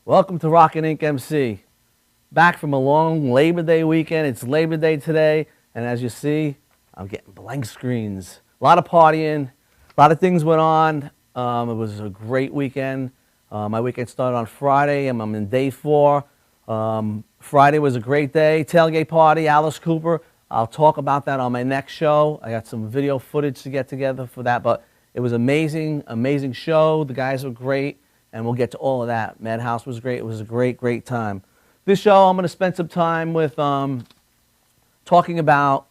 Welcome to Rockin' Inc. MC. Back from a long Labor Day weekend. It's Labor Day today, and as you see, I'm getting blank screens. A lot of partying, a lot of things went on. It was a great weekend. My weekend started on Friday, and I'm in day 4. Friday was a great day. Tailgate party, Alice Cooper. I'll talk about that on my next show. I got some video footage to get together for that, but it was amazing, amazing show. The guys were great. And we'll get to all of that. Madhouse was great. It was a great, great time. This show, I'm going to spend some time with talking about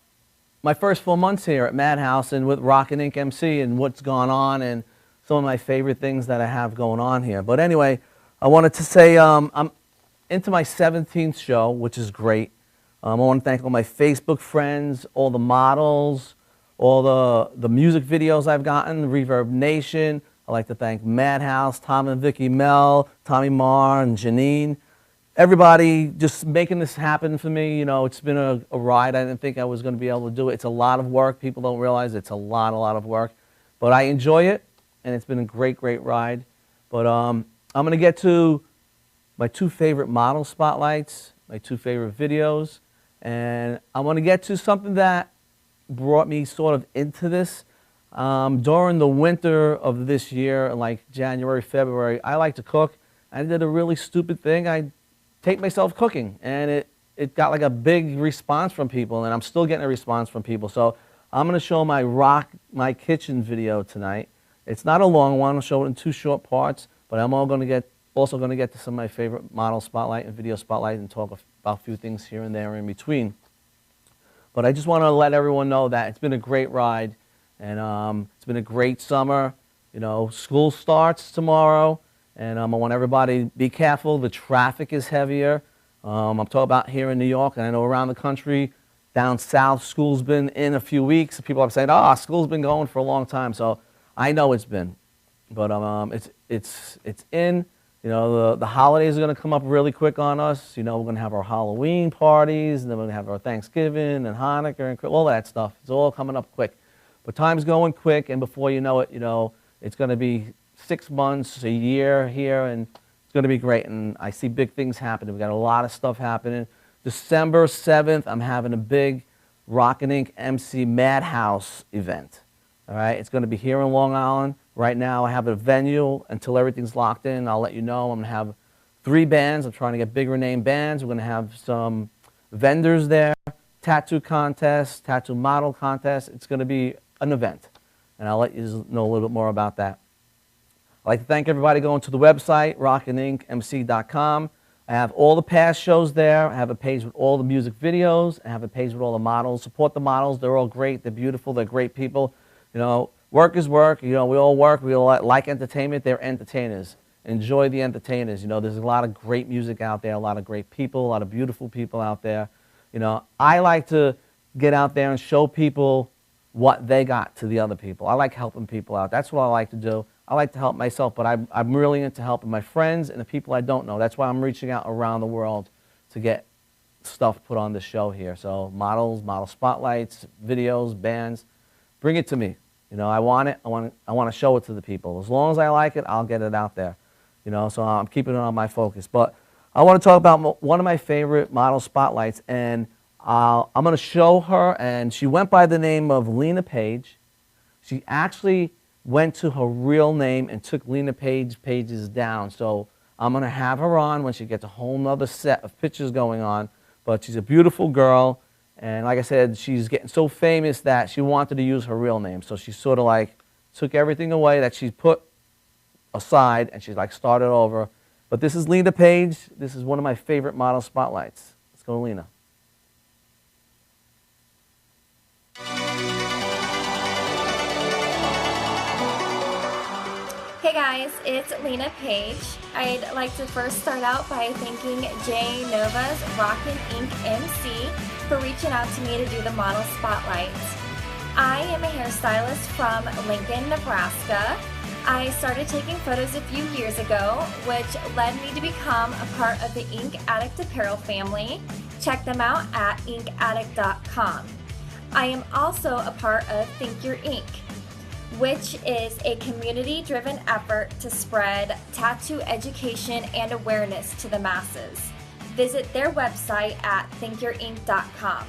my first 4 months here at Madhouse and with Rockin' Inc. MC and what's gone on and some of my favorite things that I have going on here. But anyway, I wanted to say I'm into my 17th show, which is great. I want to thank all my Facebook friends, all the models, all the music videos I've gotten, Reverb Nation. I'd like to thank Madhouse, Tom and Vicky Mel, Tommy Marr, and Janine. Everybody just making this happen for me. You know, it's been a ride. I didn't think I was going to be able to do it. It's a lot of work. People don't realize it's a lot of work. But I enjoy it, and it's been a great, great ride. But I'm going to get to my 2 favorite model spotlights, my 2 favorite videos, and I want to get to something that brought me sort of into this. During the winter of this year, like January, February, I like to cook. I did a really stupid thing. I take myself cooking, and it got like a big response from people, and I'm still getting a response from people. So I'm going to show my Rock My Kitchen video tonight. It's not a long one. I'll show it in 2 short parts, but I'm also going to get to some of my favorite model spotlight and video spotlight and talk about a few things here and there in between. But I just want to let everyone know that it's been a great ride. And it's been a great summer. You know, school starts tomorrow, and I want everybody to be careful. The traffic is heavier. I'm talking about here in New York, and I know around the country, down south, school's been in a few weeks. People are saying, school's been going for a long time. So I know it's been, but it's in. You know, the holidays are going to come up really quick on us. You know, we're going to have our Halloween parties, and then we're going to have our Thanksgiving and Hanukkah and all that stuff. It's all coming up quick. But time's going quick, and before you know it, it's going to be 6 months, a year here, and it's going to be great. And I see big things happening. We've got a lot of stuff happening. December 7th, I'm having a big Rockin' Inc. MC Madhouse event. All right, it's going to be here in Long Island. Right now, I have a venue until everything's locked in. I'll let you know. I'm going to have 3 bands. I'm trying to get bigger name bands. We're going to have some vendors there, tattoo contest, tattoo model contest. It's going to be an event, and I'll let you know a little bit more about that. I'd like to thank everybody going to the website, rockinincmc.com. I have all the past shows there. I have a page with all the music videos. I have a page with all the models. Support the models. They're all great. They're beautiful. They're great people. You know, work is work. You know, we all work. We all like entertainment. They're entertainers. Enjoy the entertainers. You know, there's a lot of great music out there, a lot of great people, a lot of beautiful people out there. You know, I like to get out there and show people what they got to the other people. I like helping people out. That's what I like to do. I like to help myself, but I'm really into helping my friends and the people I don't know. That's why I'm reaching out around the world to get stuff put on the show here. So models, model spotlights, videos, bands, bring it to me. You know, I want it. I want to show it to the people. As long as I like it, I'll get it out there. You know, so I'm keeping it on my focus. But I want to talk about one of my favorite model spotlights, and I'm going to show her, and she went by the name of Lena Paige. She actually went to her real name and took Lena Paige's down. So I'm going to have her on when she gets a whole nother set of pictures going on. But she's a beautiful girl, And like I said, she's getting so famous that she wanted to use her real name. So she sort of like took everything away that she put aside, and she's like started over. But this is Lena Paige. This is one of my favorite model spotlights. Let's go to Lena. Hey guys, it's Lena Paige. I'd like to first start out by thanking Jay Nova's Rockin' Ink MC for reaching out to me to do the model spotlight. I am a hairstylist from Lincoln, Nebraska. I started taking photos a few years ago, which led me to become a part of the Ink Addict apparel family. Check them out at inkaddict.com. I am also a part of Think Your Ink, which is a community-driven effort to spread tattoo education and awareness to the masses. Visit their website at thinkyourink.com.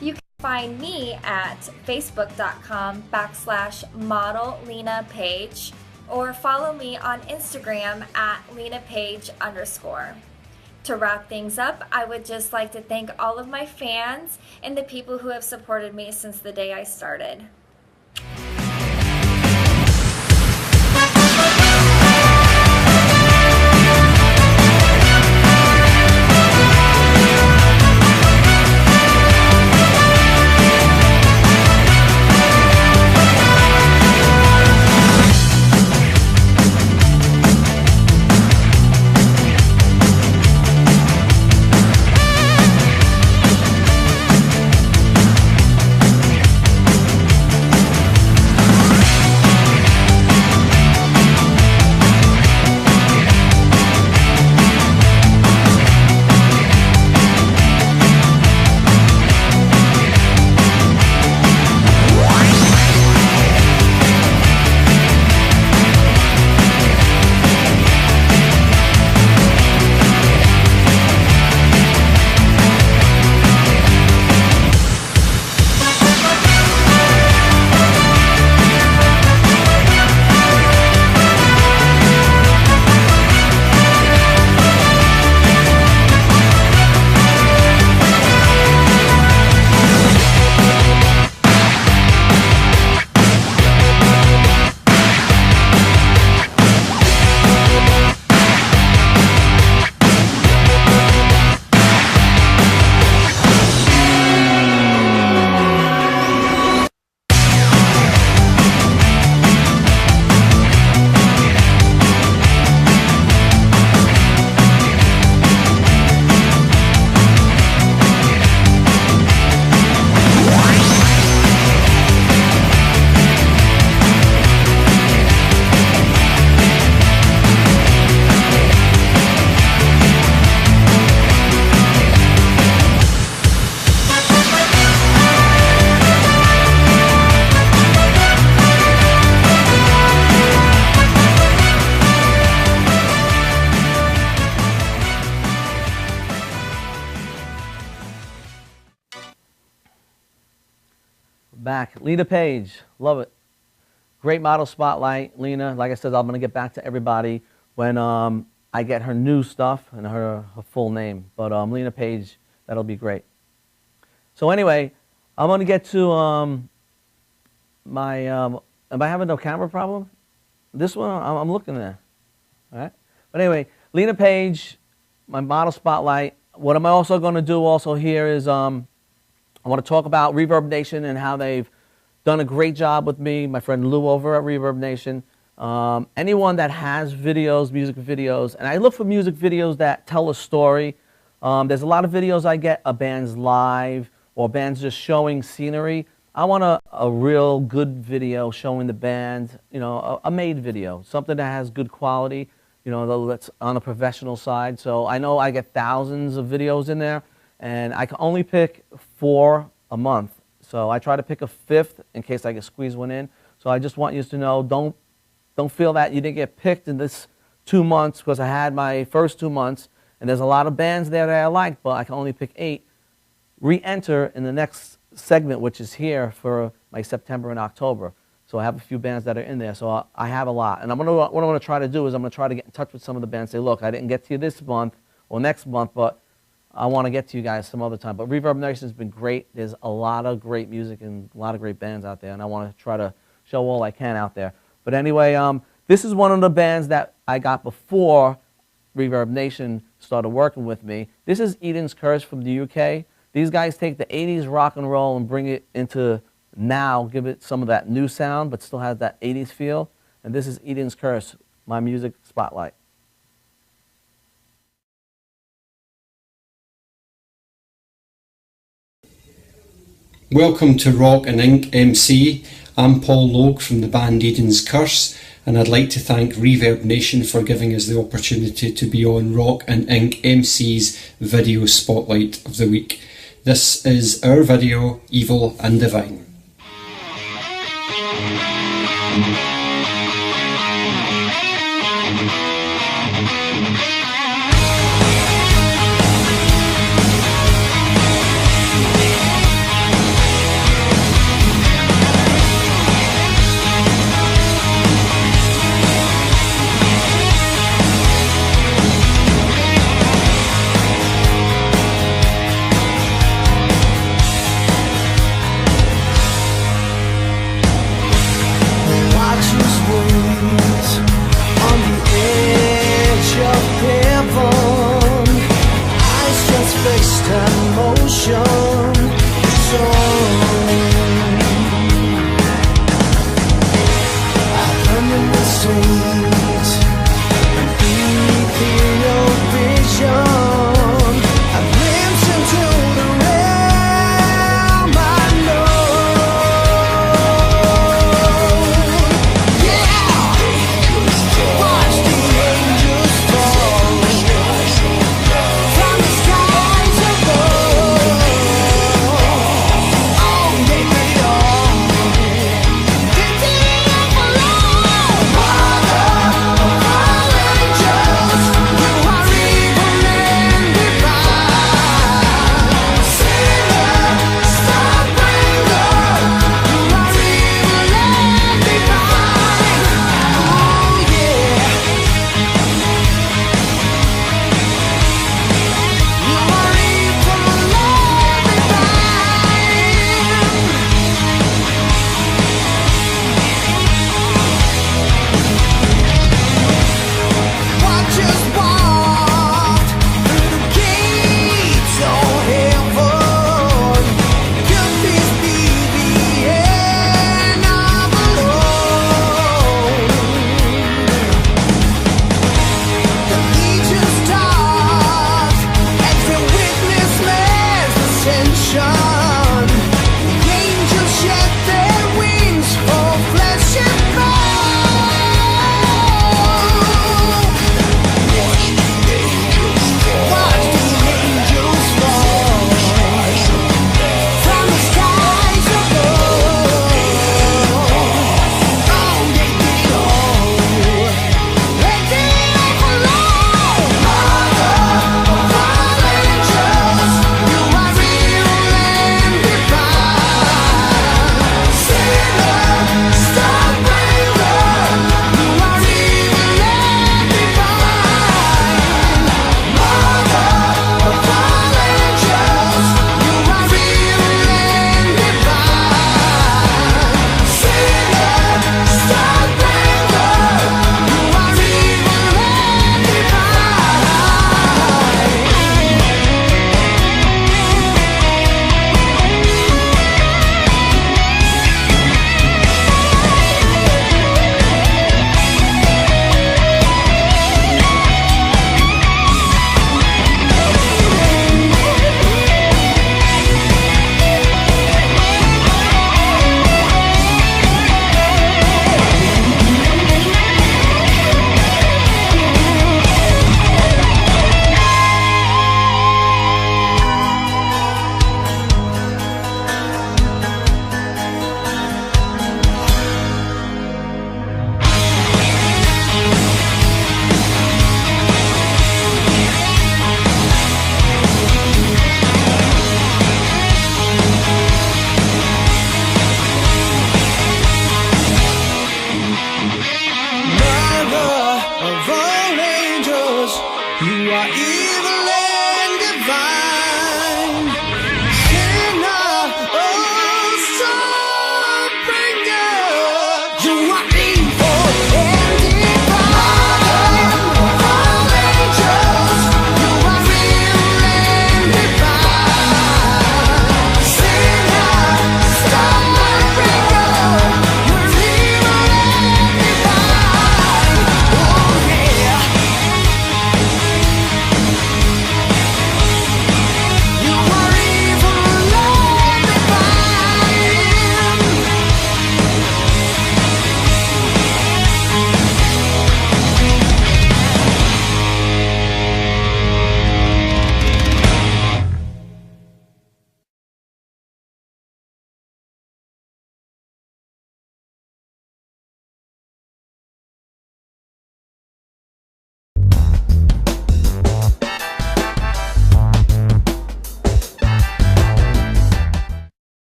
You can find me at facebook.com/model Lena Paige, or follow me on Instagram at LenaPaige_. To wrap things up, I would just like to thank all of my fans and the people who have supported me since the day I started. Back. Lena Paige. Love it. Great model spotlight. Lena, like I said, I'm going to get back to everybody when I get her new stuff and her full name. But Lena Paige, that'll be great. So anyway, I'm going to get to am I having no camera problem? This one, I'm looking there. All right. But anyway, Lena Paige, my model spotlight. What am I also going to do also here is I want to talk about Reverb Nation and how they've done a great job with me, my friend Lou over at Reverb Nation. Anyone that has videos, music videos, and I look for music videos that tell a story. There's a lot of videos I get of bands live or bands just showing scenery. I want a real good video showing the band, you know, a made video, something that has good quality, you know, that's on a professional side. So I know I get thousands of videos in there, and I can only pick 4 a month. So I try to pick a 5th in case I can squeeze one in. So I just want you to know, don't feel that you didn't get picked in this 2 months, because I had my first 2 months, and there's a lot of bands there that I like, but I can only pick 8. Re-enter in the next segment, which is here for my September and October. So I have a few bands that are in there, so I have a lot. And what I'm going to try to do is I'm going to try to get in touch with some of the bands, say, look, I didn't get to you this month or next month, but I want to get to you guys some other time. But Reverb Nation has been great. There's a lot of great music and a lot of great bands out there, and I want to try to show all I can out there. But anyway, this is one of the bands that I got before Reverb Nation started working with me. This is Eden's Curse from the UK. These guys take the 80s rock and roll and bring it into now, give it some of that new sound, but still has that 80s feel. And this is Eden's Curse, my music spotlight. Welcome to Rock and Ink MC. I'm Paul Logue from the band Eden's Curse, and I'd like to thank Reverb Nation for giving us the opportunity to be on Rock and Ink MC's video spotlight of the week. This is our video, Evil and Divine. Watch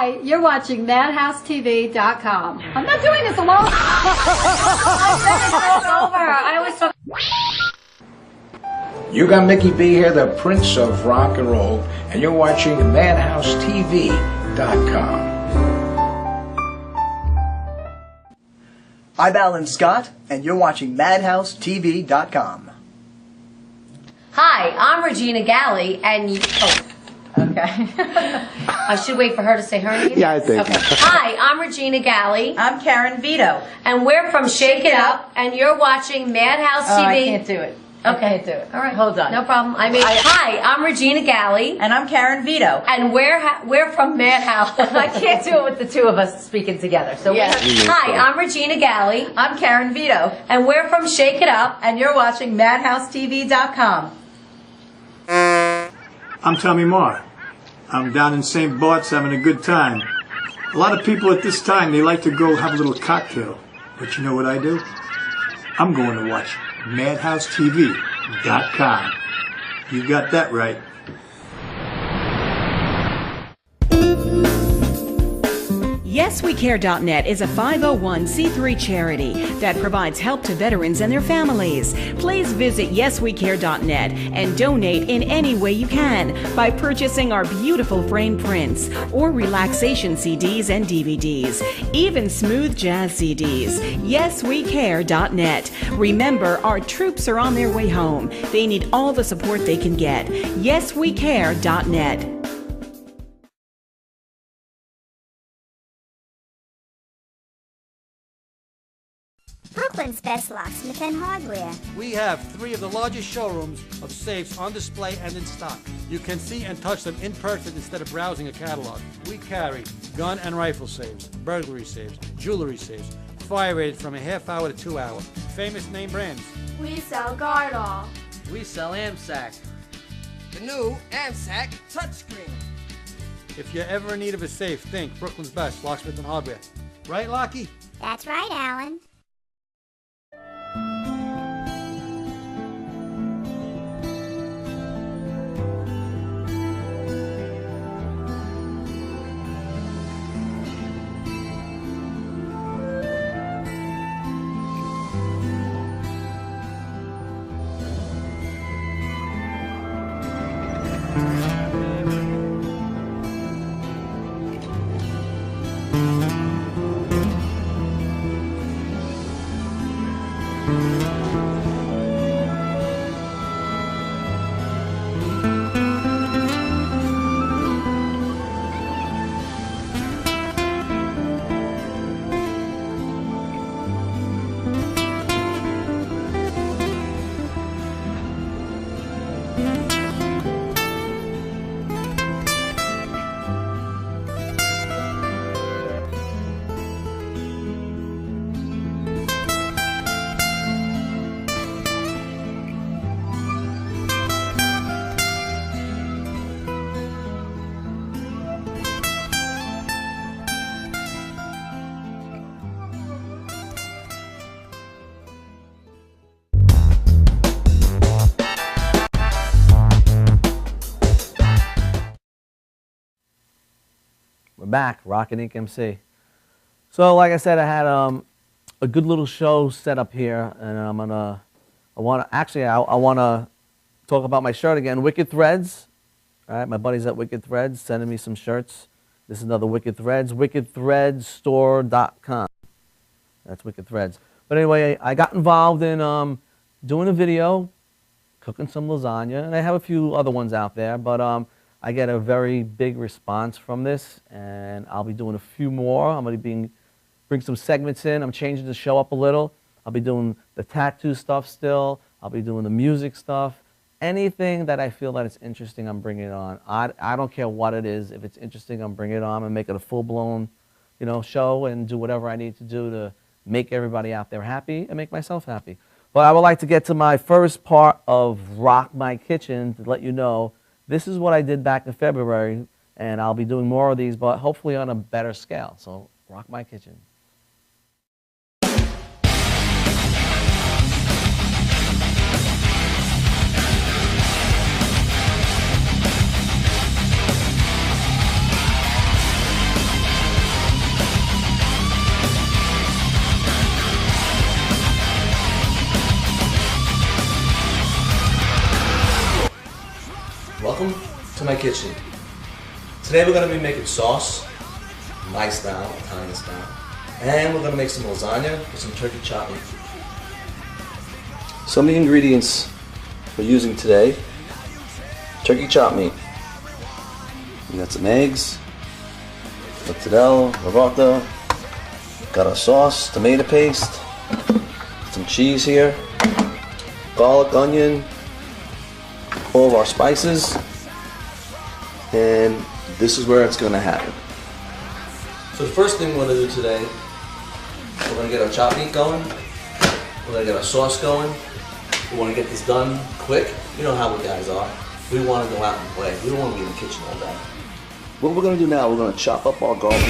Hi, you're watching MadhouseTV.com. I'm not doing this alone. It's over. I always thought. You got Mickey B here, the Prince of Rock and Roll, and you're watching MadhouseTV.com. I'm Alan Scott, and you're watching MadhouseTV.com. Hi, I'm Regina Galley, and okay. I should wait for her to say her name? Yeah, I think. Okay. Hi, I'm Regina Galley. I'm Karen Vito. And we're from Shake It Up, and you're watching Madhouse TV. I can't do it. Okay. I can't do it. All right. Hold on. No problem. Hi, I'm Regina Galley. And I'm Karen Vito. And we're from Madhouse. I can't do it with the two of us speaking together. So yeah. Hi, I'm Regina Galley. I'm Karen Vito. And we're from Shake It Up. And you're watching MadhouseTV.com. I'm Tommy Marr. I'm down in St. Bart's having a good time. A lot of people at this time, they like to go have a little cocktail. But you know what I do? I'm going to watch MadhouseTV.com. You got that right. YesWeCare.net is a 501c3 charity that provides help to veterans and their families. Please visit YesWeCare.net and donate in any way you can by purchasing our beautiful framed prints or relaxation CDs and DVDs, even smooth jazz CDs. YesWeCare.net. Remember, our troops are on their way home. They need all the support they can get. YesWeCare.net. Brooklyn's best locksmith and hardware. We have 3 of the largest showrooms of safes on display and in stock. You can see and touch them in person instead of browsing a catalog. We carry gun and rifle safes, burglary safes, jewelry safes, fire rated from a half hour to 2 hour. Famous name brands. We sell Gardol. We sell AMSAC. The new AMSAC touchscreen. If you're ever in need of a safe, think Brooklyn's best locksmith and hardware. Right, Lockie? That's right, Alan. We're back, Rockin' Inc. MC. So, like I said, I had a good little show set up here, and I want to talk about my shirt again, Wicked Threads. All right, my buddies at Wicked Threads sending me some shirts. This is another Wicked Threads, wickedthreadsstore.com. That's Wicked Threads. But anyway, I got involved in doing a video, cooking some lasagna, and I have a few other ones out there, but I get a very big response from this, and I'll be doing a few more. I'm going to bring some segments in. I'm changing the show up a little. I'll be doing the tattoo stuff still. I'll be doing the music stuff. Anything that I feel that it's interesting, I'm bringing it on. I don't care what it is. If it's interesting, I'm bringing it on and make it a full-blown, show and do whatever I need to do to make everybody out there happy and make myself happy. But I would like to get to my first part of Rock My Kitchen to let you know this is what I did back in February, and I'll be doing more of these, but hopefully on a better scale. So, Rock My Kitchen. Welcome to my kitchen. Today we're going to be making sauce, my style, Italian style, and we're going to make some lasagna with some turkey chopped meat. Some of the ingredients we're using today: turkey chopped meat. We got some eggs, mozzarella, ricotta, got our sauce, tomato paste, some cheese here, garlic, onion, all of our spices, and this is where it's going to happen. So the first thing we're going to do today, we're going to get our chopped meat going, we're going to get our sauce going, we want to get this done quick. You know how we guys are. We want to go out and play. We don't want to be in the kitchen all day. What we're going to do now, we're going to chop up our garlic.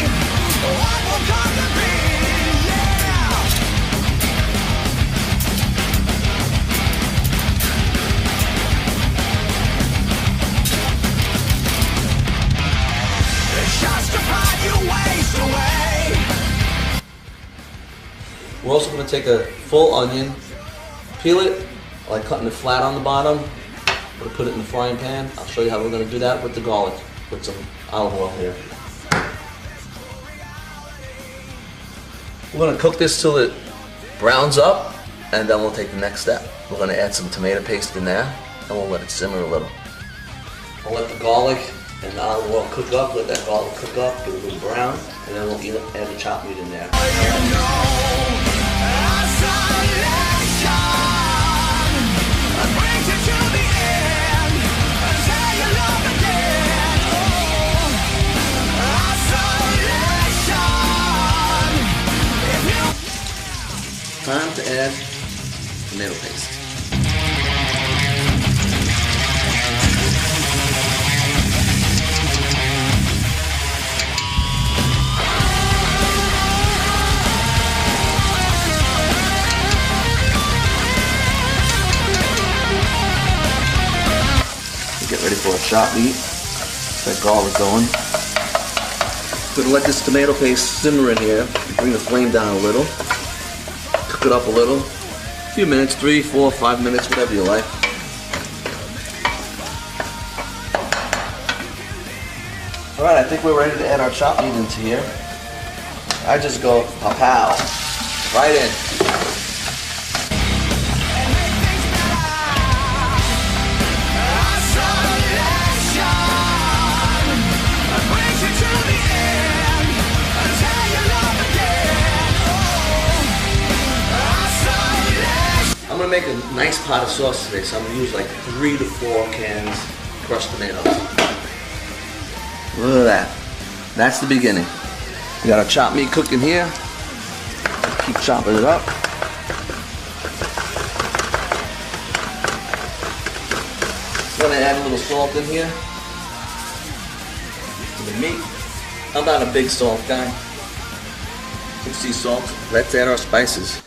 We're also going to take a full onion, peel it, I like cutting it flat on the bottom. We're going to put it in the frying pan. I'll show you how we're going to do that with the garlic, with some olive oil here. We're going to cook this till it browns up, and then we'll take the next step. We're going to add some tomato paste in there, and we'll let it simmer a little. We'll let the garlic and the olive oil cook up, let that garlic cook up, get a little brown, and then we'll add the chopped meat in there. Time to add tomato paste. Get ready for a chopped meat. That garlic going. We're gonna let this tomato paste simmer in here. Bring the flame down a little. Cook it up a little. A few minutes, 3, 4, 5 minutes, whatever you like. Alright, I think we're ready to add our chopped meat into here. I just go pow, right in. I'm going to make a nice pot of sauce today, so I'm going to use like 3 to 4 cans crushed tomatoes. Look at that. That's the beginning. We got our chopped meat cooking here. Keep chopping it up. I'm going to add a little salt in here to the meat. I'm not a big salt guy. Let's see salt. Let's add our spices.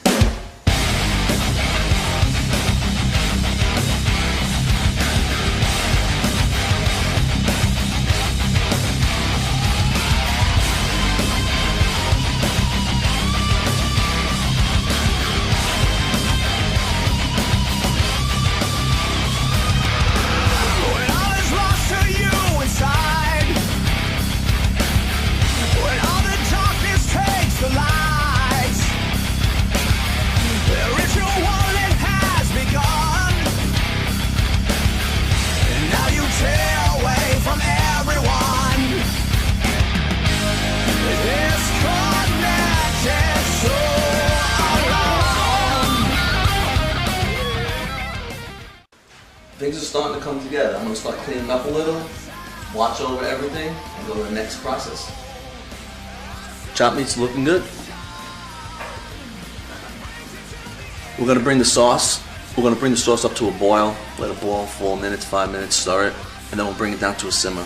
Things are starting to come together. I'm going to start cleaning up a little, watch over everything, and go to the next process. Chopped meat's looking good. We're going to bring the sauce. We're going to bring the sauce up to a boil. Let it boil 4 minutes, 5 minutes, stir it, and then we'll bring it down to a simmer.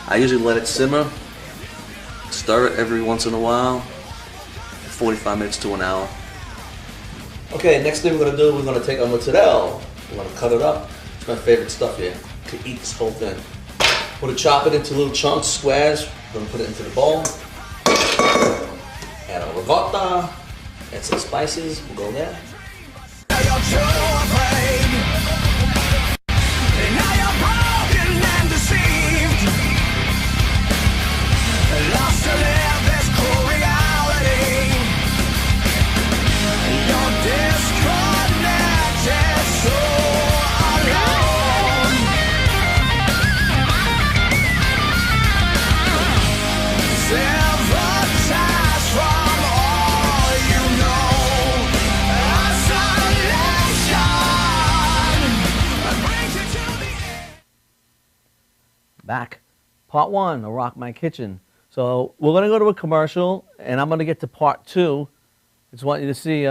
I usually let it simmer, stir it every once in a while, 45 minutes to an hour. Okay, next thing we're going to do, we're going to take our mozzarella. We're going to cut it up. It's my favorite stuff here, to eat this whole thing. We're going to chop it into little chunks, squares. We're going to put it into the bowl. Add a ricotta, add some spices. We'll go there. back. Part 1 of Rock My Kitchen. So we're going to go to a commercial, and I'm going to get to part 2. I just want you to see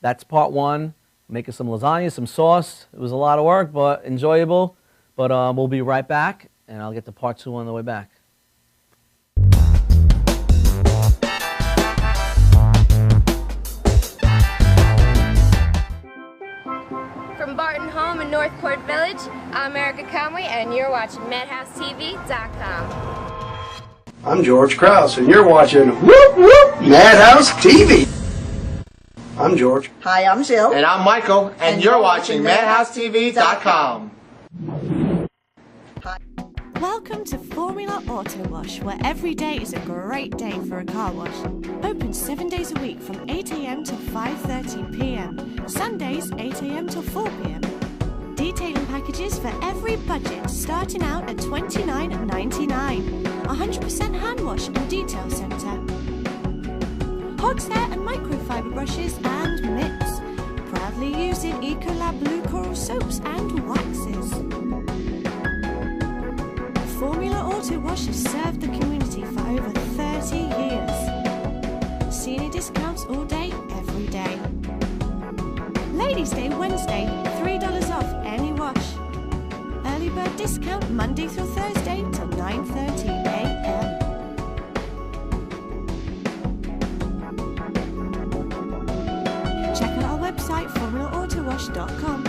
that's part 1. Making some lasagna, some sauce. It was a lot of work, but enjoyable. But we'll be right back, and I'll get to part 2 on the way back. From Barton Home in Northport Village, I'm Erica Conway, and you're watching MadhouseTV.com. I'm George Krause, and you're watching Whoop Whoop Madhouse TV. I'm George. Hi, I'm Jill. And I'm Michael, and you're watching MadhouseTV.com. Welcome to Formula Auto Wash, where every day is a great day for a car wash. Open 7 days a week from 8 a.m. to 5:30 p.m. Sundays 8 a.m. till 4 p.m. Detailing packages for every budget, starting out at $29.99. 100% hand wash and detail centre. Hogshair and microfiber brushes and mitts. Proudly using Ecolab Blue Coral soaps and waxes. Formula Auto Wash has served the community for over 30 years. Senior discounts all day, every day. Ladies' Day Wednesday, $3 off any wash. Early bird discount Monday through Thursday till 9:30 a.m. Check out our website, formulaautowash.com.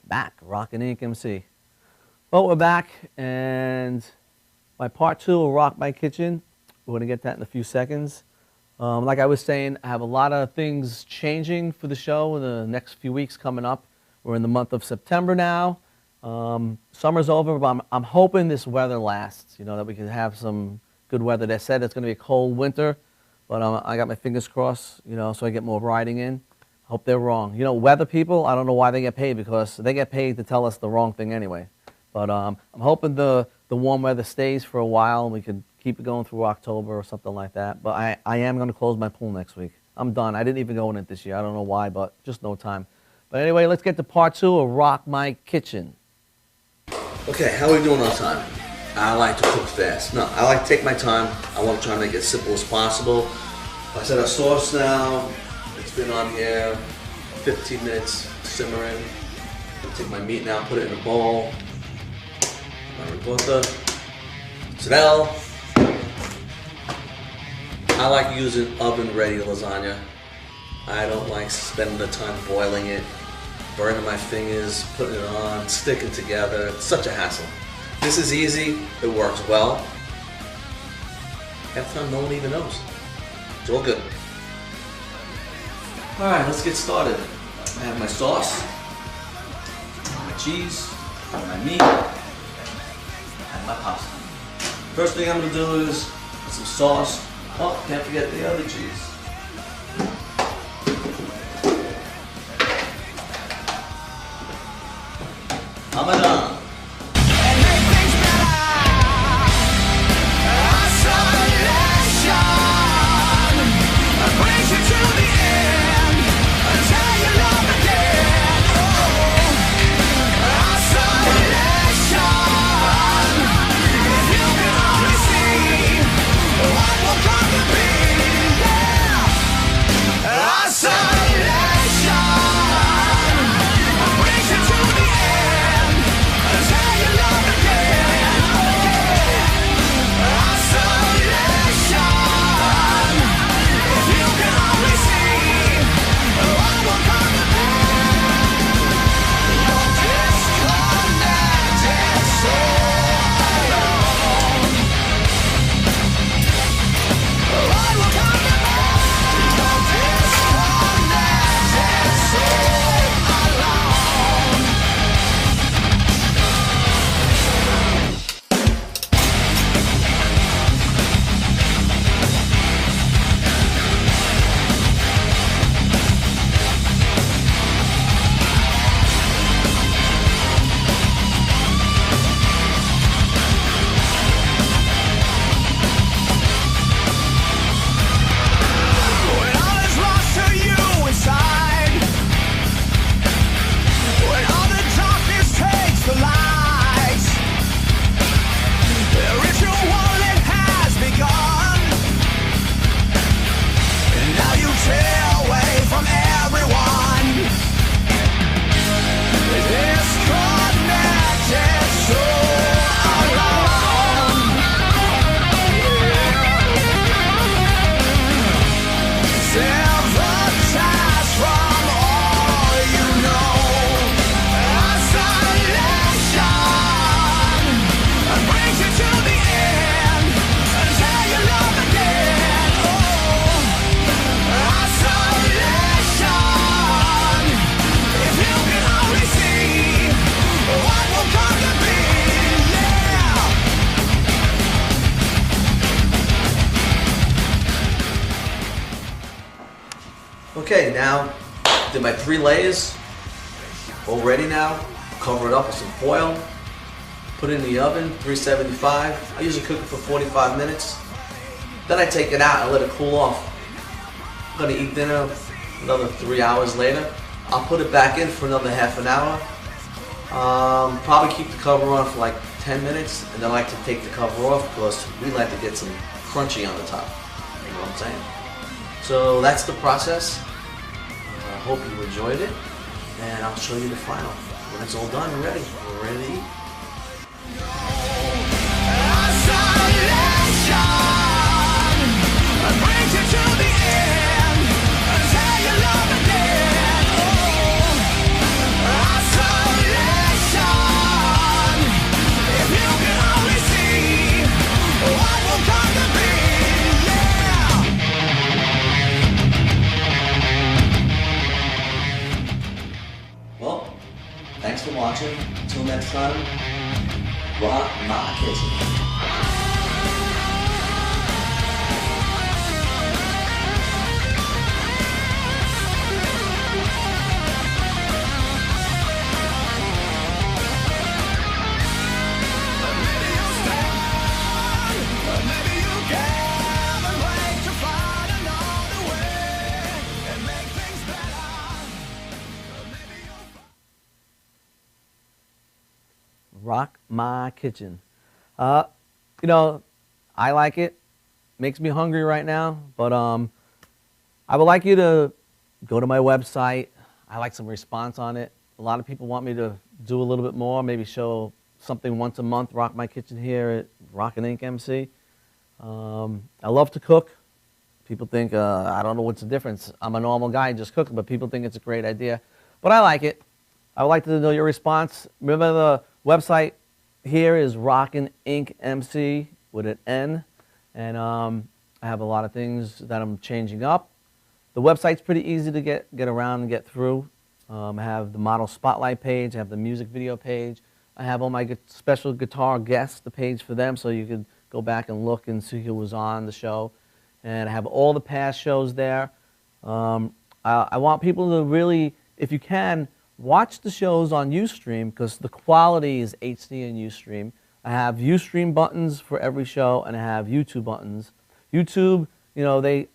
Back, Rockin' Inc. MC. Well, we're back, and my part 2 of Rock My Kitchen. We're going to get that in a few seconds. Like I was saying, I have a lot of things changing for the show in the next few weeks coming up. We're in the month of September now. Summer's over, but I'm hoping this weather lasts, you know, that we can have some good weather. They said it's going to be a cold winter, but I got my fingers crossed, you know, so I get more riding in. Hope they're wrong. You know, weather people, I don't know why they get paid, because they get paid to tell us the wrong thing anyway. But I'm hoping the warm weather stays for a while and we can keep it going through October or something like that. But I am going to close my pool next week. I'm done. I didn't even go in it this year. I don't know why, but just no time. But anyway, let's get to part 2 of Rock My Kitchen. Okay, how are we doing on time? I like to cook fast. No, I like to take my time. I want to try and make it as simple as possible. I set our sauce now. It's been on here 15 minutes simmering. I'll take my meat now, put it in a bowl. My ricotta, mozzarella. I like using oven-ready lasagna. I don't like spending the time boiling it, burning my fingers, putting it on, sticking together. It's such a hassle. This is easy. It works well. Half the time, no one even knows. It's all good. All right, let's get started. I have my sauce, my cheese, my meat, and my pasta. First thing I'm gonna do is put some sauce. Oh, can't forget the other cheese. Parmesan. Okay, now did my 3 layers. All ready now. Cover it up with some foil. Put it in the oven, 375. I usually cook it for 45 minutes. Then I take it out and let it cool off. I'm gonna eat dinner another 3 hours later. I'll put it back in for another half an hour. Probably keep the cover on for like 10 minutes, and then I like to take the cover off because we like to get some crunchy on the top. You know what I'm saying? So that's the process. I hope you enjoyed it, and I'll show you the final. When it's all done and ready, we're ready to eat. Well, thanks for watching. Until next time, rock my kitchen. Rock my kitchen. You know, I like it. Makes me hungry right now, but I would like you to go to my website. I like some response on it. A lot of people want me to do a little bit more, maybe show something once a month, Rock My Kitchen here at Rockin' Inc. MC. I love to cook. People think, I don't know what's the difference. I'm a normal guy just cooking, but people think it's a great idea. But I like it. I would like to know your response. Remember, the website here is Rockin' Inc. MC with an N. And I have a lot of things that I'm changing up. The website's pretty easy to get around and get through. I have the model spotlight page. I have the music video page. I have all my special guitar guests, the page for them, so you could go back and look and see who was on the show. And I have all the past shows there. I want people to really, if you can, watch the shows on Ustream because the quality is HD in Ustream. I have Ustream buttons for every show, and I have YouTube buttons. YouTube, you know, they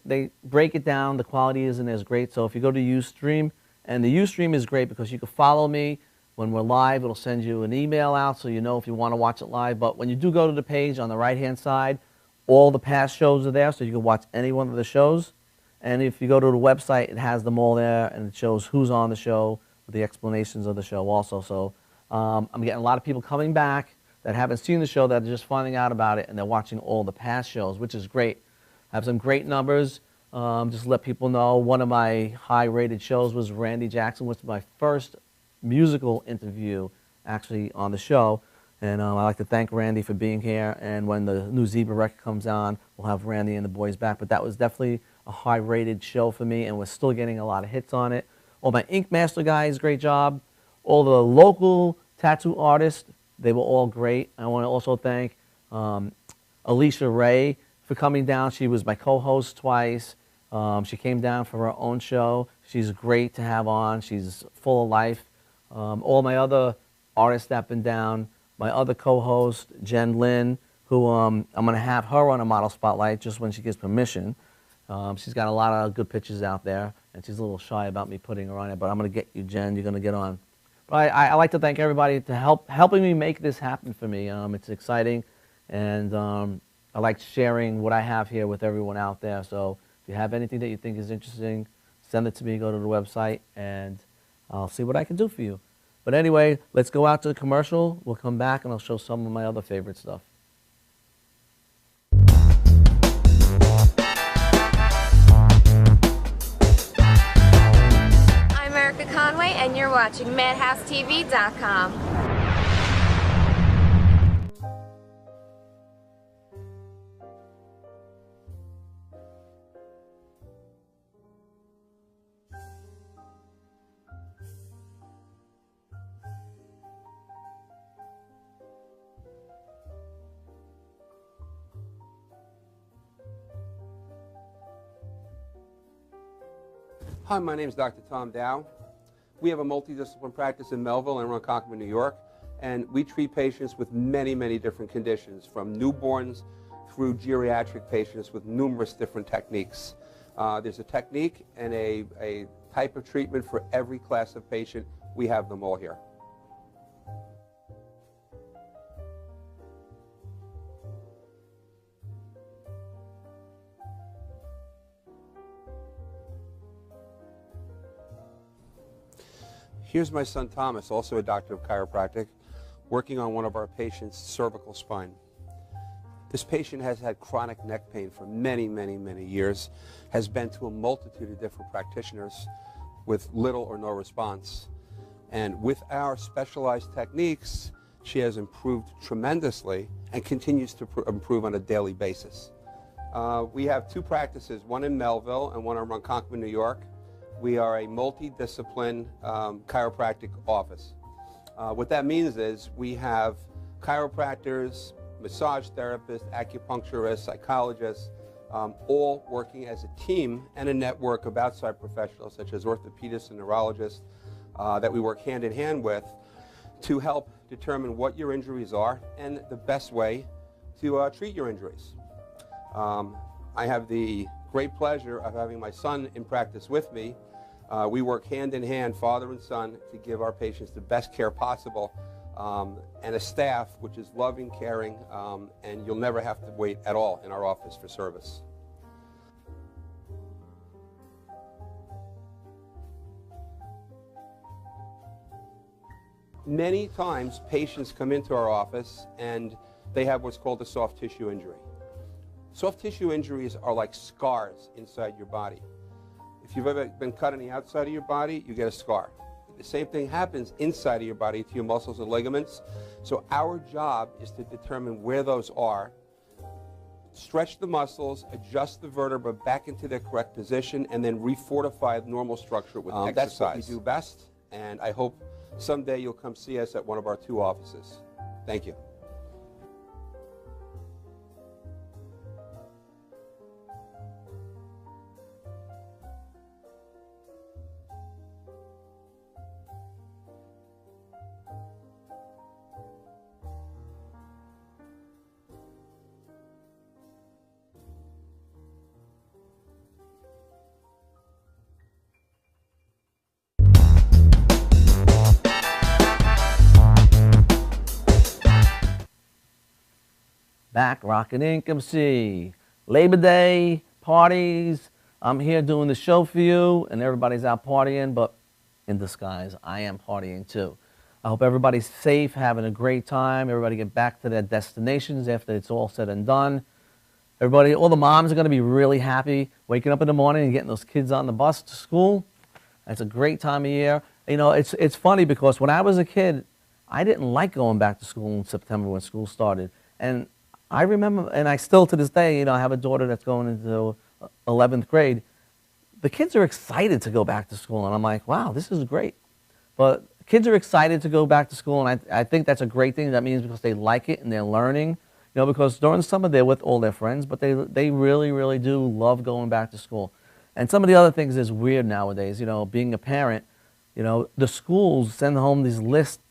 break it down. The quality isn't as great. So if you go to Ustream, and the Ustream is great because you can follow me when we're live. It'll send you an email out so you know if you want to watch it live. But when you do go to the page on the right-hand side, all the past shows are there, so you can watch any one of the shows. And if you go to the website, it has them all there, and it shows who's on the show, with the explanations of the show also. So I'm getting a lot of people coming back that haven't seen the show, that are just finding out about it, and they're watching all the past shows, which is great. I have some great numbers. Just to let people know, one of my high-rated shows was Randy Jackson, which was my first musical interview actually on the show. And I'd like to thank Randy for being here. And when the new Zebra record comes on, we'll have Randy and the boys back. But that was definitely a high-rated show for me, and we're still getting a lot of hits on it. All my Ink Master guys, great job. All the local tattoo artists, they were all great. I want to also thank Alicia Ray for coming down. She was my co-host twice. She came down for her own show. She's great to have on. She's full of life. All my other artists that have been down, my other co-host, Jen Lynn, who I'm going to have her on a model spotlight just when she gives permission. She's got a lot of good pictures out there, and she's a little shy about me putting her on it, but I'm going to get you, Jen. You're going to get on. But I like to thank everybody to helping me make this happen for me. It's exciting, and I like sharing what I have here with everyone out there. So if you have anything that you think is interesting, send it to me. Go to the website, and I'll see what I can do for you. But anyway, let's go out to the commercial. We'll come back, and I'll show some of my other favorite stuff. Conway, and you're watching MadhouseTV.com. Hi, my name is Dr. Tom Dow. We have a multidiscipline practice in Melville and Ronkonkoma, New York, and we treat patients with many, many different conditions, from newborns through geriatric patients with numerous different techniques. There's a technique and a type of treatment for every class of patient. We have them all here. Here's my son Thomas, also a doctor of chiropractic, working on one of our patients' cervical spine. This patient has had chronic neck pain for many, many, many years, has been to a multitude of different practitioners with little or no response. And with our specialized techniques, she has improved tremendously and continues to improve on a daily basis. We have two practices, one in Melville and one in Ronkonkoma, New York. We are a multidiscipline chiropractic office. What that means is we have chiropractors, massage therapists, acupuncturists, psychologists, all working as a team and a network of outside professionals such as orthopedists and neurologists that we work hand in hand with to help determine what your injuries are and the best way to treat your injuries. I have the great pleasure of having my son in practice with me. We work hand in hand, father and son, to give our patients the best care possible, and a staff which is loving, caring, and you'll never have to wait at all in our office for service. Many times patients come into our office and they have what's called a soft tissue injury. Soft tissue injuries are like scars inside your body. If you've ever been cut on the outside of your body, you get a scar. The same thing happens inside of your body to your muscles and ligaments. So our job is to determine where those are, stretch the muscles, adjust the vertebra back into their correct position, and then refortify the normal structure with exercise. That's what we do best, and I hope someday you'll come see us at one of our two offices. Thank you. Back rockin' Inc. MC. Labor Day, parties. I'm here doing the show for you, and everybody's out partying, but in disguise, I am partying too. I hope everybody's safe, having a great time. Everybody get back to their destinations after it's all said and done. Everybody, all the moms are going to be really happy waking up in the morning and getting those kids on the bus to school. It's a great time of year. You know, it's funny because when I was a kid, I didn't like going back to school in September when school started. And I remember, and I still to this day, you know, I have a daughter that's going into 11th grade. The kids are excited to go back to school, and I'm like, wow, this is great. But kids are excited to go back to school, and I think that's a great thing. That means because they like it and they're learning. You know, because during the summer they're with all their friends, but they really, really do love going back to school. And some of the other things is weird nowadays. You know, being a parent, you know, the schools send home these lists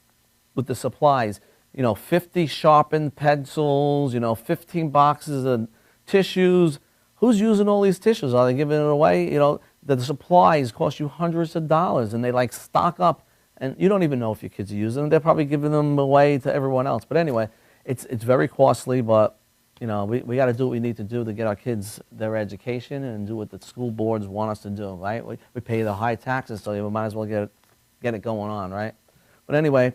with the supplies. You know, 50 sharpened pencils, you know, 15 boxes of tissues. Who's using all these tissues? Are they giving it away? You know, the supplies cost you hundreds of dollars, and they like stock up, and you don't even know if your kids are using them. They're probably giving them away to everyone else. But anyway, it's very costly, but, you know, we got to do what we need to do to get our kids their education and do what the school boards want us to do, right? We pay the high taxes, so we might as well get it going on, right? But anyway,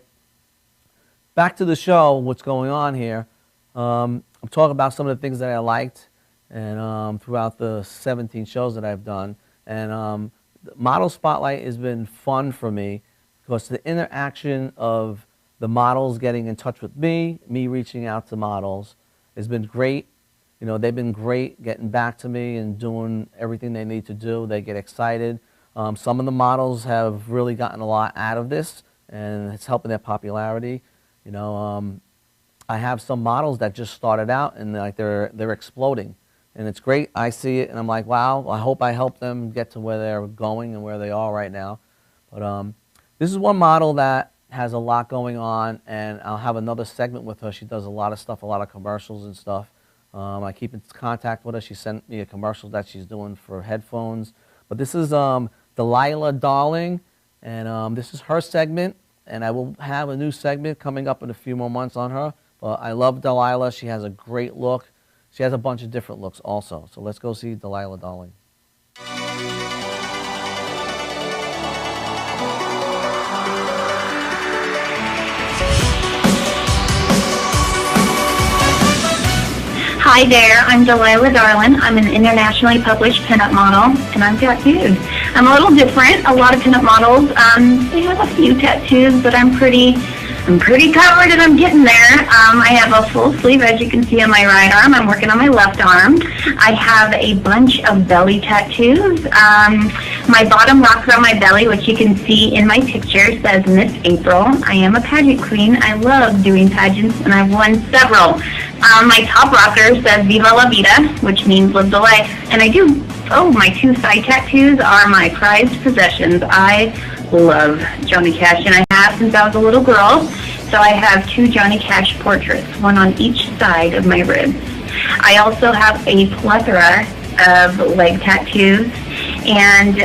back to the show, what's going on here. I'm talking about some of the things that I liked and throughout the 17 shows that I've done. And Model Spotlight has been fun for me because the interaction of the models getting in touch with me reaching out to models has been great. You know, they've been great getting back to me and doing everything they need to do. They get excited. Some of the models have really gotten a lot out of this, and it's helping their popularity. You know, I have some models that just started out and like they're exploding. and it's great. I see it, and I'm like, wow, I hope I help them get to where they're going and where they are right now. But this is one model that has a lot going on, and I'll have another segment with her. She does a lot of stuff, a lot of commercials and stuff. I keep in contact with her. She sent me a commercial that she's doing for headphones. But this is Delilah, Darling, and this is her segment, and I will have a new segment coming up in a few more months on her. But I love Delilah. She has a great look. She has a bunch of different looks also. So let's go see Delilah, Darling. Hi there, I'm Delilah Darlin. I'm an internationally published pinup model, and I'm tattooed. I'm a little different. A lot of pinup models, they have a few tattoos, but I'm pretty covered, and I'm getting there. I have a full sleeve, as you can see, on my right arm. I'm working on my left arm. I have a bunch of belly tattoos. My bottom rock around my belly, which you can see in my picture, says Miss April. I am a pageant queen. I love doing pageants, and I've won several. My top rocker says Viva la Vida, which means live the life. And my two side tattoos are my prized possessions. I love Johnny Cash, and I have since I was a little girl. So I have two Johnny Cash portraits, one on each side of my ribs. I also have a plethora of leg tattoos, and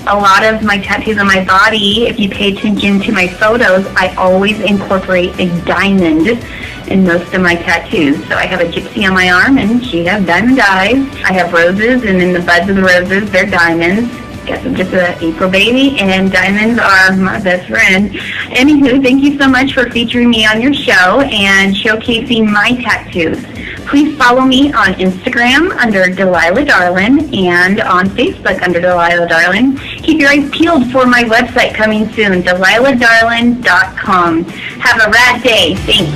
a lot of my tattoos on my body, if you pay attention to my photos, I always incorporate a diamond in most of my tattoos. So I have a gypsy on my arm, and she has diamond eyes. I have roses, and in the buds of the roses, they're diamonds. Guess I'm just an April baby, and diamonds are my best friend. Anywho, thank you so much for featuring me on your show and showcasing my tattoos. Please follow me on Instagram under Delilah Darlin and on Facebook under Delilah Darlin. Keep your eyes peeled for my website coming soon, DelilahDarlin.com. Have a rad day. Thanks.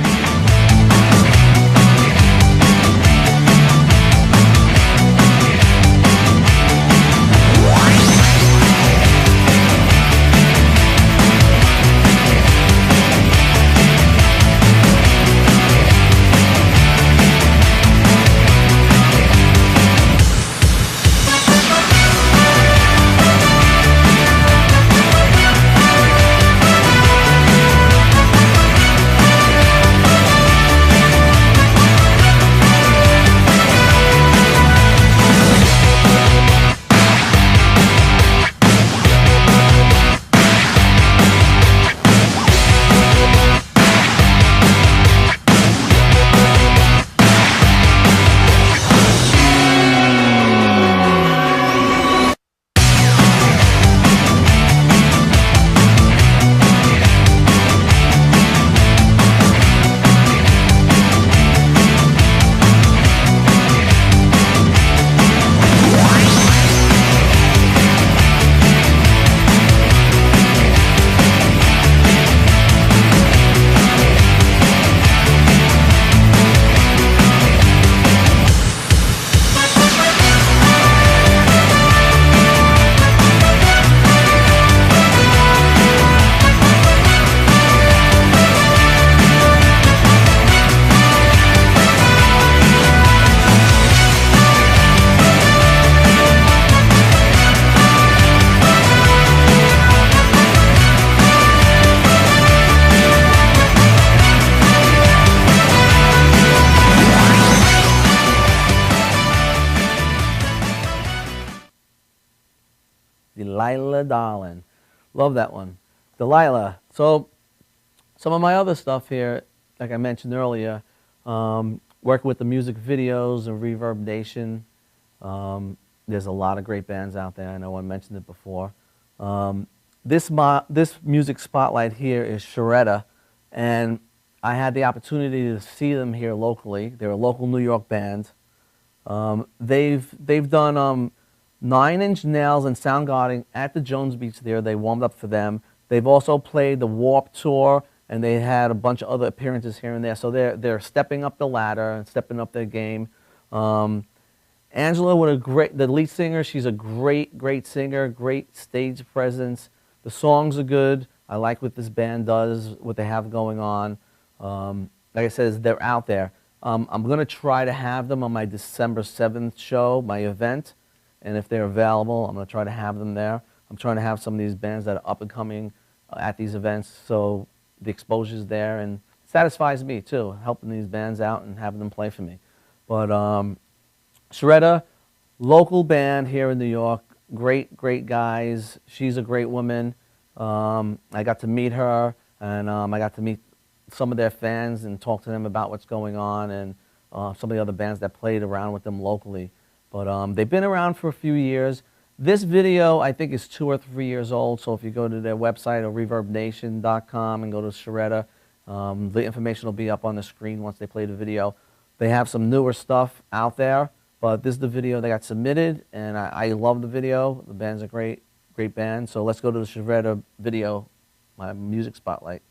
Delilah, Darlin. Love that one. Delilah. So some of my other stuff here, like I mentioned earlier, working with the music videos and Reverb Nation. There's a lot of great bands out there. I know I mentioned it before. This music spotlight here is Charetta, and I had the opportunity to see them here locally. They're a local New York band. They've done 9 Inch Nails and Soundgarden at the Jones Beach there. They warmed up for them. They've also played the Warped Tour, and they had a bunch of other appearances here and there. So they're stepping up the ladder and stepping up their game. Angela, the lead singer, she's a great singer, great stage presence. The songs are good. I like what this band does, what they have going on. Like I said, they're out there. I'm going to try to have them on my December 7th show, my event. And if they're available, I'm going to try to have them there. I'm trying to have some of these bands that are up and coming at these events, so the exposure's there, and it satisfies me too, helping these bands out and having them play for me. But Charetta, local band here in New York, great guys. She's a great woman. I got to meet her, and I got to meet some of their fans and talk to them about what's going on, and some of the other bands that played around with them locally. But they've been around for a few years. This video, I think, is 2 or 3 years old, so if you go to their website, or ReverbNation.com, and go to Charetta, the information will be up on the screen once they play the video. They have some newer stuff out there, but this is the video that got submitted, and I love the video. The band's a great band, so let's go to the Charetta video, my music spotlight.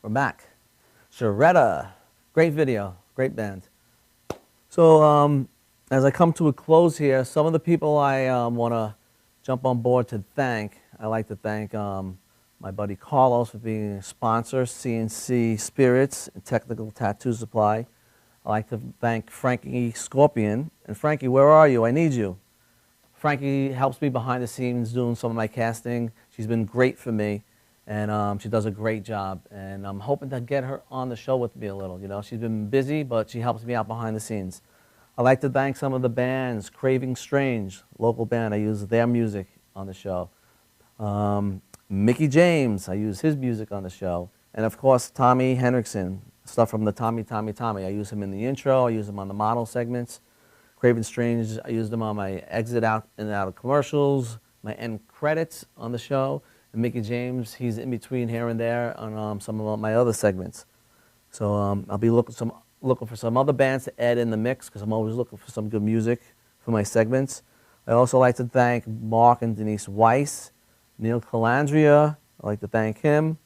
We're back. Charetta, great video, great band. So as I come to a close here, some of the people I want to jump on board to thank, I like to thank my buddy Carlos for being a sponsor, CNC Spirits and Technical Tattoo Supply. I like to thank Frankie Scorpion. And Frankie, where are you? I need you. Frankie helps me behind the scenes doing some of my casting. She's been great for me. and she does a great job. And I'm hoping to get her on the show with me a little. You know, she's been busy, but she helps me out behind the scenes. I'd like to thank some of the bands, Craving Strange, local band. I use their music on the show. Mickey James, I use his music on the show. And of course, Tommy Henriksen, stuff from the Tommy. I use him in the intro, I use him on the model segments. Craven Strange, I used him on my exit out and out of commercials, my end credits on the show. And Mickey James, he's in between here and there on some of my other segments. So I'll be looking for some other bands to add in the mix, because I'm always looking for some good music for my segments. I also like to thank Mark and Denise Weiss, Neil Calandria, I'd like to thank him.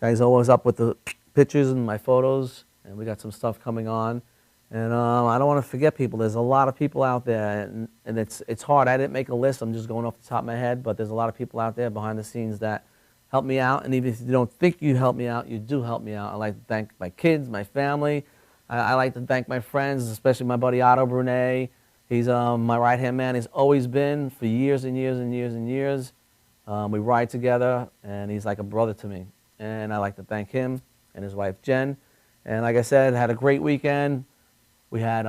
Guy's always up with the pictures and my photos, and we got some stuff coming on. And I don't want to forget people. There's a lot of people out there, and it's hard. I didn't make a list. I'm just going off the top of my head, but there's a lot of people out there behind the scenes that help me out. And even if you don't think you help me out, you do help me out. I like to thank my kids, my family. I like to thank my friends, especially my buddy Otto Brunet. He's my right-hand man. He's always been for years and years and years and years. We ride together, and he's like a brother to me. And I like to thank him and his wife, Jen. And like I said, I had a great weekend. We had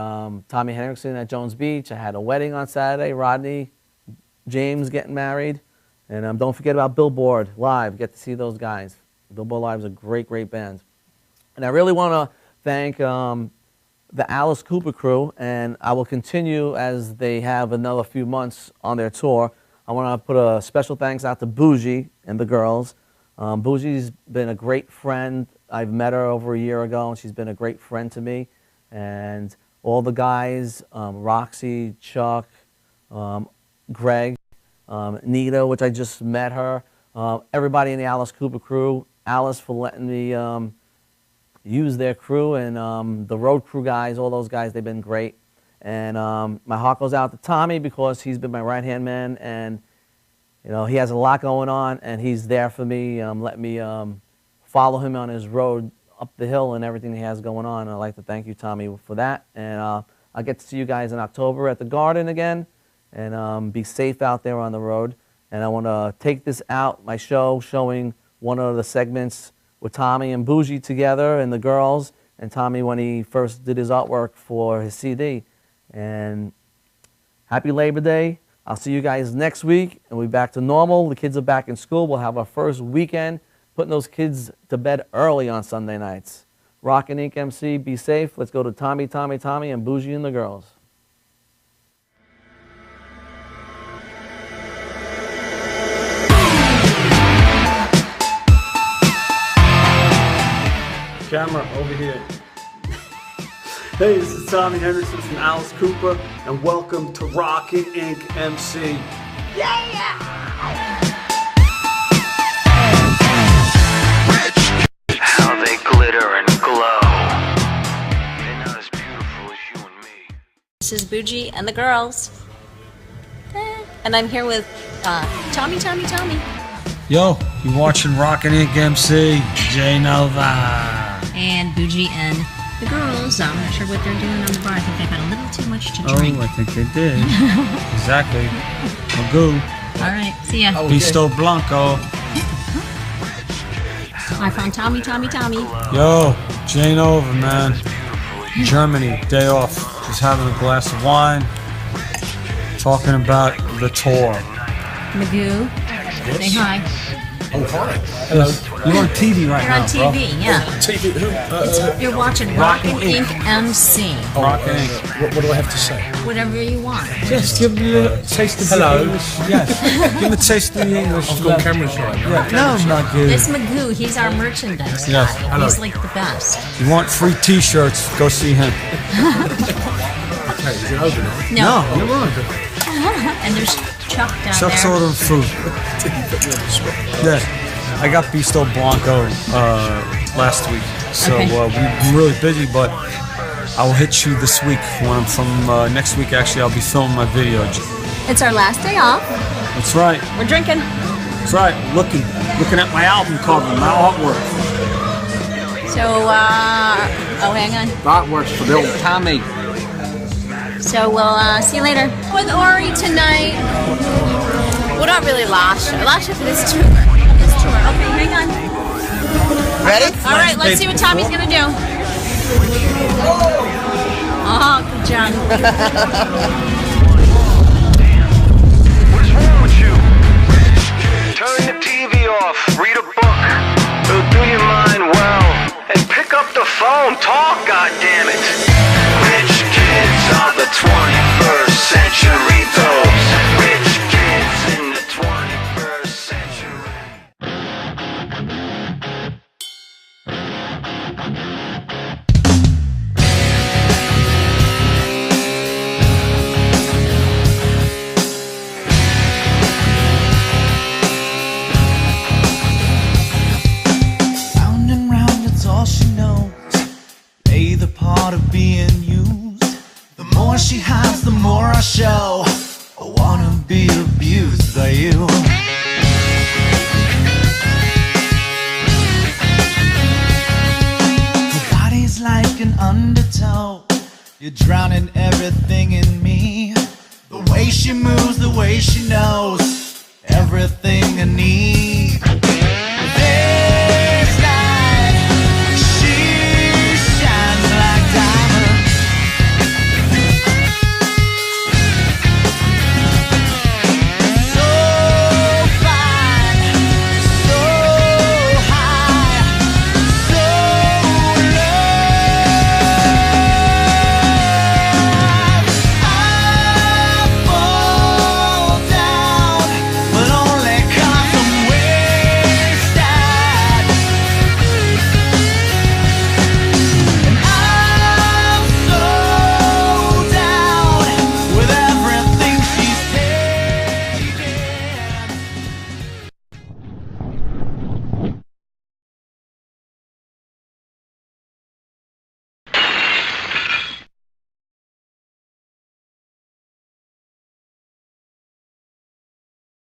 Tommy Henriksen at Jones Beach. I had a wedding on Saturday, Rodney James getting married. And don't forget about Billboard Live. Get to see those guys. Billboard Live is a great, great band. And I really want to thank the Alice Cooper crew, and I will continue as they have another few months on their tour. I want to put a special thanks out to Bougie and the girls. Bougie's been a great friend. I've met her over a year ago, and she's been a great friend to me. And all the guys, Roxy, Chuck, Greg, Nita, which I just met her, everybody in the Alice Cooper crew, Alice for letting me use their crew, and the road crew guys, all those guys, they've been great. And my heart goes out to Tommy, because he's been my right-hand man, and you know, he has a lot going on, and he's there for me, let me follow him on his road up the hill and everything he has going on. And I'd like to thank you, Tommy, for that. And I'll get to see you guys in October at the Garden again, and be safe out there on the road. And I want to take this out, my show, showing one of the segments with Tommy and Bougie together and the girls, and Tommy when he first did his artwork for his CD. And happy Labor Day. I'll see you guys next week, and we'll be back to normal. The kids are back in school. We'll have our first weekend, putting those kids to bed early on Sunday nights. Rockin' Inc. MC, be safe. Let's go to Tommy, and Bougie and the girls. Camera over here. Hey, this is Tommy Henderson from Alice Cooper, and welcome to Rockin' Inc. MC. Yeah! How they glitter and glow. They're not as beautiful as you and me. This is Bougie and the girls. And I'm here with Tommy. Yo, you watching Rockin' Inc. MC, J Nova. And Bougie and the girls. I'm not sure what they're doing on the bar. I think they've had a little too much to drink. Oh, I think they did. Exactly. Magoo. All right, see ya. Bisto Blanco. I found Tommy. Yo, J Nova, man. Germany, day off. Just having a glass of wine. Talking about the tour. Magoo, say hi. Oh, hi. Hello. You're on TV right You're now, on TV, bro. yeah. TV, who? You're watching Rockin' Inc. MC. Oh, Rockin' Inc. What do I have to say? Whatever you want. Just give me a taste of the English. Yes. Give me a taste of the English. I've got cameras right. Yeah. No, I'm not good. This Magoo, he's our merchandise guy. Yes. Hello. He's like the best. You want free T-shirts? Go see him. Hey, is it over now? No. You're wrong. And there's Chuck down Chuck's there. ordering food. Yeah, I got Bisto Blanco last week, so Okay. we've been really busy, but I will hit you this week when I'm from next week. Actually, I'll be filming my video. It's our last day off. That's right. We're drinking. That's right. Looking at my album cover, my artwork. So, oh, hang on. Artwork's for Bill. Tommy. So we'll see you later. With Ori tonight. Well, not really last show. Last show for this tour. Okay, hang Ready? All right, let's see what Tommy's gonna do. Oh, good job. What is wrong with you? Turn the TV off, read a book, it'll do your mind well, and pick up the phone, talk, goddammit. Rich kids of the 21st century, those rich kids in the 21st century. Round and round, it's all she knows. Play the part of being used. The more she has, the more I show. I wanna be abused by you. Her body's like an undertow. You're drowning everything in me. The way she moves, the way she knows everything I need.